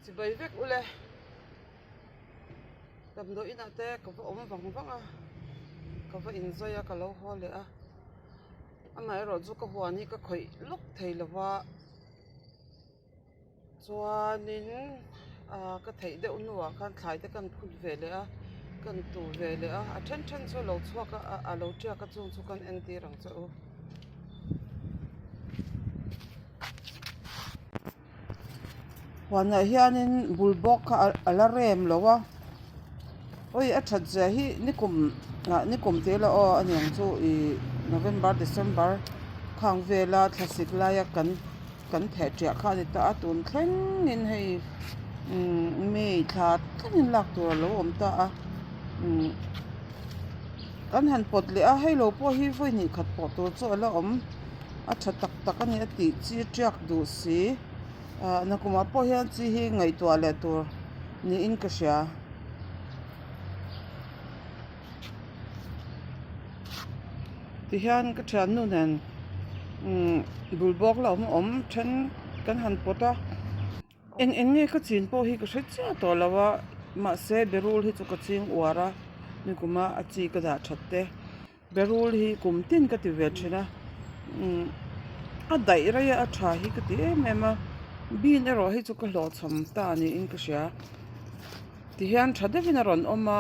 สิไปเวกอุเลยดำโดอินาเตะกับอมฟังฟังกับอินโซยกับเราฮอเลยอันไหนเราจุกหัวนี่ก็ค่อยลุกเทลว่าจวนนินก็เทเดอุนว่าการขายแต่กันคุณเวเลยกันตูเวเลยฉันช่วยเราชัวก็เราเจ้าก็จงช่วยกันเอ็นตีรังเจ้าวันไหนเฮียนินบุลบอกอะไรเริ่มแล้ววะโอ้ยชัดเจนที่นี่กลุ่มเตละอันยังจู่November December ข้างเวลาทัศน์ลายกันแถเจ้าข้าที่ตาตุนแข็งนินให้ไม่ขาดกันนินหลักตัวเราตากันหันปดเลยให้เราพอฮีไฟนี่ขัดปดตัวจ่อแล้วชัดตักกันนี่ติจีจักดูสินักมาพอฮีจีฮีไงตัวเลยตัวนี่อินกษาที่เห็นก็ฉันนู่นนั่นบุลบอกเราฉันกันหันปดเอ็งเนี่ยก็จีนพอฮีก็ใช้เจ้าตัวแล้วว่ามาเสเบรูลฮีจุกจีนอวาระนี่กูมาจีก็ได้ชัดเตะเบรูลฮีกุมตินก็ติเวชนะได้ระยะชาฮีก็ติแม่มาบีนรอฮีจุกหลอดสมตานี่อินก็เสียที่เห็นชัดเดวินรอนมา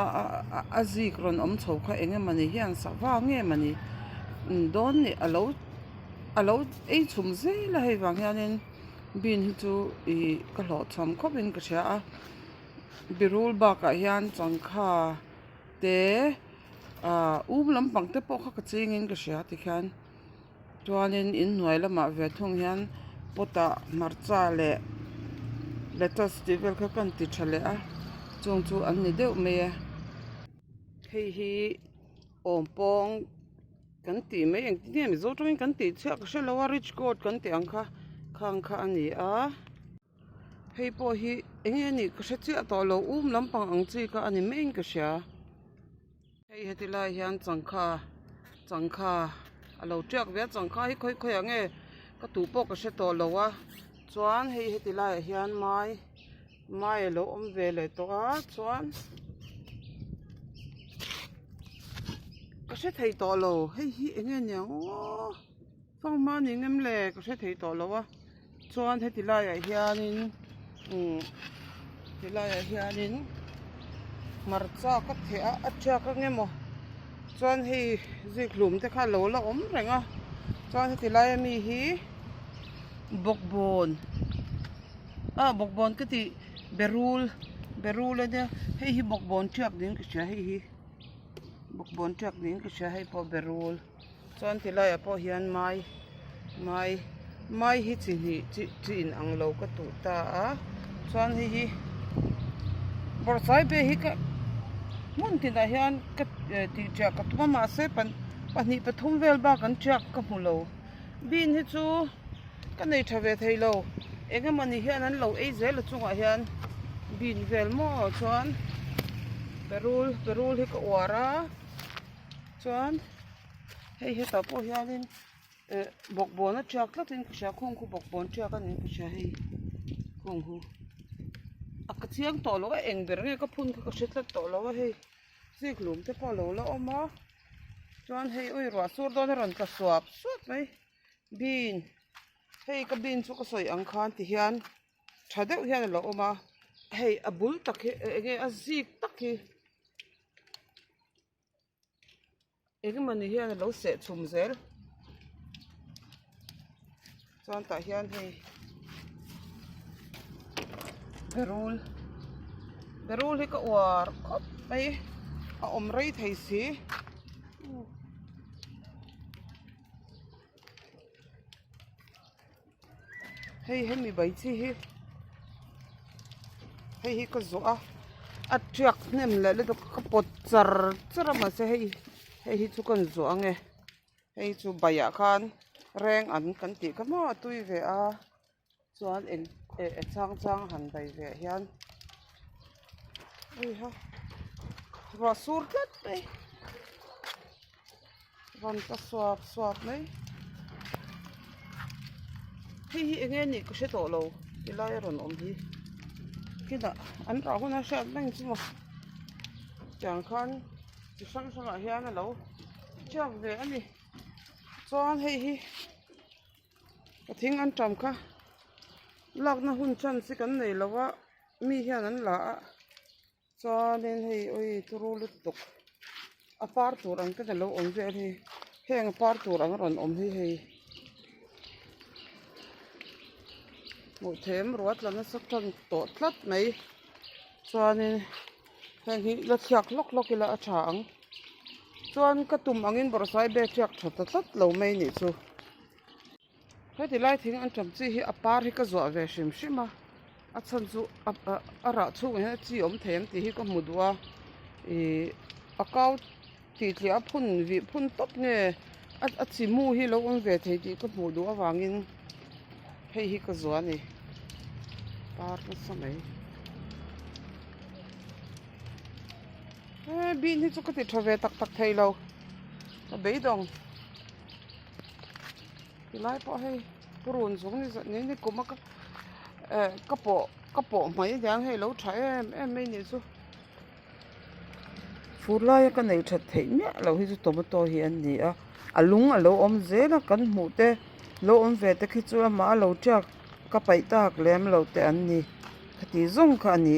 จีกรอนชาวข้าเองมันนี่เห็นสว่างเงี้ยมันนี่โดนนี่เราชุมเซ่ละให้ฟังเห็นบินที่จูก็หลอดสมก็เป็นก็เสียบิรูลบากเห็นจังค่าเตลำปังเตปอกก็จริงก็เสียที่เห็นตัวนี้อินหน่วยละมาเวทงเห็นปตามาร์ซาเลตัสติเวลก็กันติดเฉลยจงจูอันนี้เดียวเมียให้อมปองกันตีไม่ยังเนี่ยมิโซตรงกันตีเชื่อก็เชื่อแล้วว่าริชโกดกันตีอังค่ะข้างอันนี้ให้พอเองนี่ก็เชื่อต่อเราลำปังอังจีก็อันนี้ไม่ยังก็เชื่อให้ที่ไรเห็นจังค่ะเราเชื่อเวทจังค่ะให้ค่อยๆเงี้ยก็ถูกปกก็เชื่อต่อเราว่าจวนให้ที่ไรเห็นไม่เราเวเลยตัวจวนก็เชื่อที่ต่อเราให้เองเนี่ยฟังมาเนี่ยเงี้ยเลยก็เชื่อที่ต่อเราว่าจวนให้ที่ไรเห็นที่ไรเห็นมาร์ซ่าก็เถอะอัจฉริยะเงี้ยมั้งจวนให้จิกลุ่มแต่ข้าเราละแรงจวนให้ที่ไรมีบกบอนบกบอนก็ที่เบรูลเนี่ยให้บกบอนเชือกดิ้งก็ใช่ให้บกบอนเชือกดิ้งก็ใช่ให้พอเบรูลจวนที่ไรพอเห็นไม่ให้จีนอังเราก็ตุตาจวนให้บริษัทเบฮิกมุ่งที่ไหนเห็นก็ที่จะก็ตัวมาเสปันนี้ปฐมเวลบ้ากันเชือกก็มุ่งเราบินให้จูก็ในทวีตให้เราเองมันนี่เห็นนั้นเราเจลจุงเห็นบินเวลมั่วจวนเบรูลให้ก็วาระจวนให้ต่อพอเห็นบกบอนเชือกแล้วถึงก็ใช้คงคูบกบอนเชือกกันนี่ก็ใช้คงคูก็เชียงต่อแล้วเองเบรเนี่ยก็พุ่นก็เช็ดแล้วต่อแล้วให้สิกลุ่มที่พอแล้วมาจวนให้รัวสูดโดนรันก็สวบไหมบินให้ก็บินสุกสวยอังคารที่เห็นชาเดียวเห็นแล้วมาให้บุลตักเองซิกตักเองมันเห็นแล้วเสร็จชุมเซลจวนแต่เห็นให้เบรูลให้ก็วาร์คไปไรไทยสิให้มีใบที่ให้ก็จั่วอัดเชือกเนี่ยมันเลยแล้วก็ปดจระมาให้ทุกคนจั่วไงให้จูใบยาคันแรงอันกันตีก็มาตุยเวส่วนช่างหันไปเวเฮียนรัวสูดกันไปวันก็สวบไหมให้เองนี่ก็ใช้ตัวเราที่ไล่รอนที่ kida an ra ko na sha bang chu mo chang khan chi sang sang a hian a lo chak ve ani chuan hei hi ka thing an tam kha lak na hun chan si kan nei lawa mi hian an la chuan nen hei oi turu lut tuk a par tur an ka lo om ve hi heng par tur an ron om hi hei mu them ruat la na sak tan to tlat mai chuan heng hi la thiak lok lok ila a thang chuan ka tum angin bor sai be thiak that tlat lo mai ni chu heti lai thing an tam chi hi a par hi ka zo ve shim shima a chan chu a ra chu he chi om them ti hi ka mu duwa a kau ti tli a phun vi phun top nge a chi mu hi lo om ve thei ti ka mu duwa wangin hei hi ka zo ani par na samai bin hi chu ka ti thave tak tak thei lo ta be dong lai po hei purun sung ni kuma ka po mai dang hei lo thai em mai ni chu fulai ka nei that thei me lo hi chu tomato hi an ni a alung a lo om zela kan mu te lo om ve te khi chu ma lo chak ka pai tak lem lo te an ni khati zong kha ni